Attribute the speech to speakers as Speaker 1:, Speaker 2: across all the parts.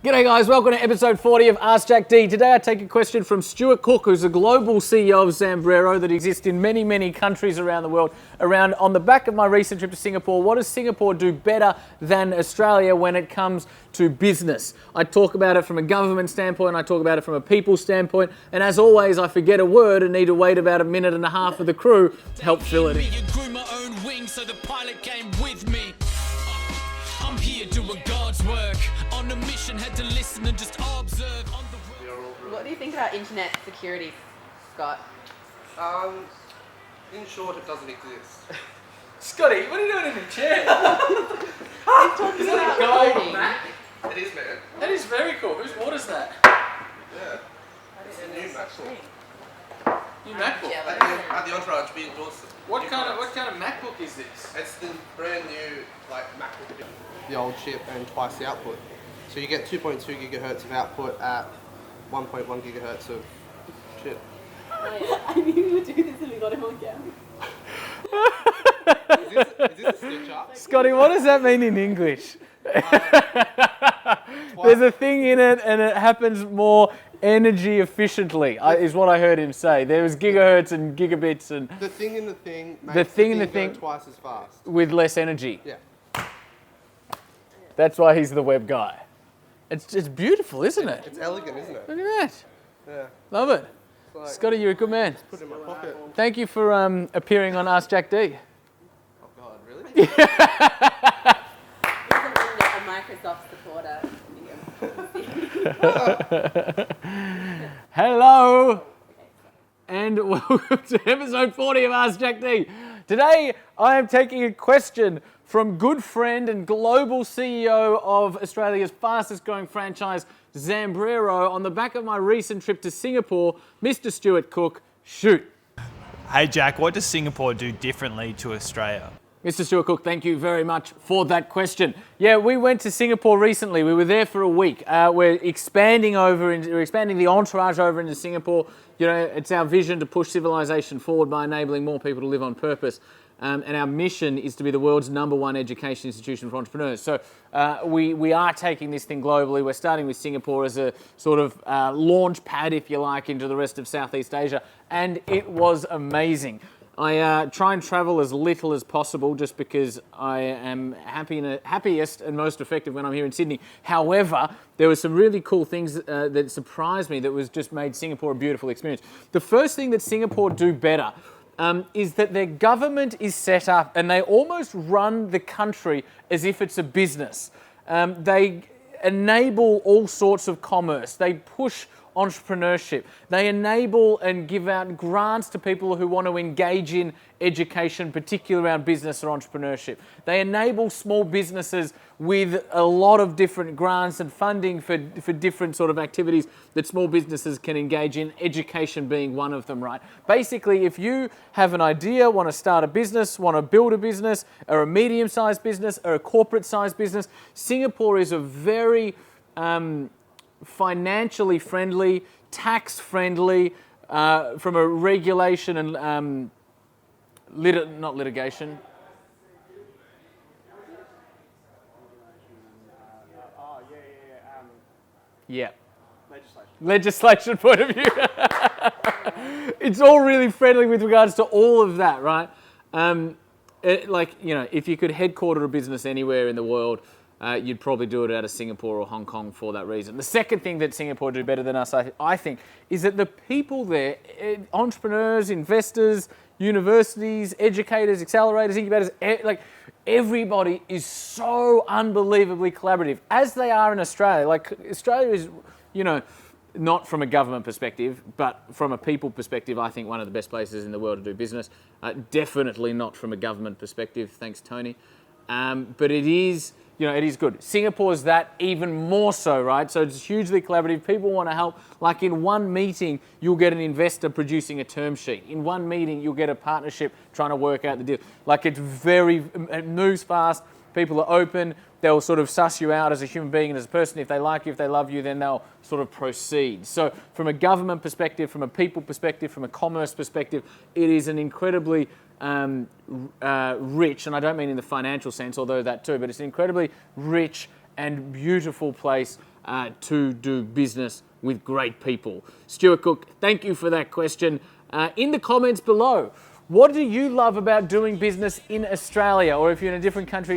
Speaker 1: G'day guys, welcome to episode 40 of Ask Jack D. Today I take a question from Stuart Cook, who's the global CEO of Zambrero that exists in many, many countries around the world. On the back of my recent trip to Singapore, what does Singapore do better than Australia when it comes to business? I talk about it from a government standpoint, I talk about it from a people standpoint, and as always, I forget a word and need to wait about a minute and a half for the crew to help fill it in.
Speaker 2: Grew my own wings so the pilot came with me. I'm here doing God's work. On a mission, had to listen and just observe.
Speaker 3: What do you think about internet security, Scott?
Speaker 4: In short, it doesn't exist.
Speaker 1: Scotty, what are you doing in the chair?
Speaker 3: He's talking
Speaker 1: Is that
Speaker 3: about
Speaker 1: a gold
Speaker 3: coding.
Speaker 1: Mac?
Speaker 4: It is, man.
Speaker 1: That is very cool. What is that?
Speaker 4: Yeah. It's a new MacBook.
Speaker 1: New MacBook.
Speaker 3: Yeah,
Speaker 4: At the Entourage, we endorse it.
Speaker 1: What kind of MacBook is this?
Speaker 4: It's the brand new MacBook. The old chip and twice the output. So you get 2.2 gigahertz of output at 1.1 gigahertz of chip.
Speaker 3: I knew you would do this and we got him on camera.
Speaker 4: Is this a stitch up?
Speaker 1: Scotty, what does that mean in English? There's a thing in it and it happens more energy efficiently, is what I heard him say. There was gigahertz and gigabits and
Speaker 4: The thing in the thing makes
Speaker 1: The thing in the thing-
Speaker 4: go twice as fast.
Speaker 1: with less energy.
Speaker 4: Yeah.
Speaker 1: That's why he's the web guy. It's beautiful, isn't it?
Speaker 4: It's elegant, isn't it?
Speaker 1: Look at that.
Speaker 4: Yeah.
Speaker 1: Love it.
Speaker 4: It's like,
Speaker 1: Scotty, you're a good man.
Speaker 4: put it in my pocket.
Speaker 1: Thank you for appearing on Ask Jack D.
Speaker 4: Oh God, really?
Speaker 3: He's a Microsoft supporter.
Speaker 1: Hello and welcome to episode 40 of Ask Jack D. Today I am taking a question from good friend and global CEO of Australia's fastest growing franchise, Zambrero, on the back of my recent trip to Singapore, Mr. Stuart Cook. Shoot.
Speaker 5: Hey Jack, what does Singapore do differently to Australia?
Speaker 1: Mr. Stuart Cook, thank you very much for that question. Yeah, we went to Singapore recently. We were there for a week. We're expanding the entourage over into Singapore. You know, it's our vision to push civilization forward by enabling more people to live on purpose. And our mission is to be the world's #1 education institution for entrepreneurs. So we are taking this thing globally. We're starting with Singapore as a sort of launch pad, if you like, into the rest of Southeast Asia. And it was amazing. I try and travel as little as possible just because I am happiest and most effective when I'm here in Sydney. However, there were some really cool things that surprised me that was just made Singapore a beautiful experience. The first thing that Singapore do better is that their government is set up and they almost run the country as if it's a business. They enable all sorts of commerce. They push entrepreneurship. They enable and give out grants to people who want to engage in education, particularly around business or entrepreneurship. They enable small businesses with a lot of different grants and funding for different sort of activities that small businesses can engage in, education being one of them, right? Basically, if you have an idea, want to start a business, want to build a business, or a medium-sized business, or a corporate-sized business, Singapore is a very financially friendly, tax-friendly, from a regulation and not litigation. Yeah. Legislation point of view. It's all really friendly with regards to all of that, right? If you could headquarter a business anywhere in the world, you'd probably do it out of Singapore or Hong Kong for that reason. The second thing that Singapore do better than us, I think, is that the people there, entrepreneurs, investors, universities, educators, accelerators, incubators, everybody is so unbelievably collaborative, as they are in Australia. Like, Australia is, not from a government perspective, but from a people perspective, I think one of the best places in the world to do business. Definitely not from a government perspective, thanks Tony. But it is good. Singapore's that even more so, right? So it's hugely collaborative. People want to help. Like, in one meeting, you'll get an investor producing a term sheet. In one meeting, you'll get a partnership trying to work out the deal. Like, it moves fast. People are open. They'll sort of suss you out as a human being and as a person. If they like you, if they love you, then they'll sort of proceed. So from a government perspective, from a people perspective, from a commerce perspective, it is an incredibly rich, and I don't mean in the financial sense, although that too, but it's an incredibly rich and beautiful place to do business with great people? Stuart Cook, thank you for that question. In the comments below, what do you love about doing business in Australia? Or if you're in a different country.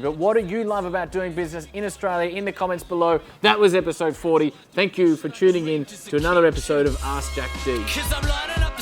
Speaker 1: But what do you love about doing business in Australia? In the comments below. That was episode 40. Thank you for tuning in to another episode of Ask Jack D.
Speaker 2: 'Cause I'm lining up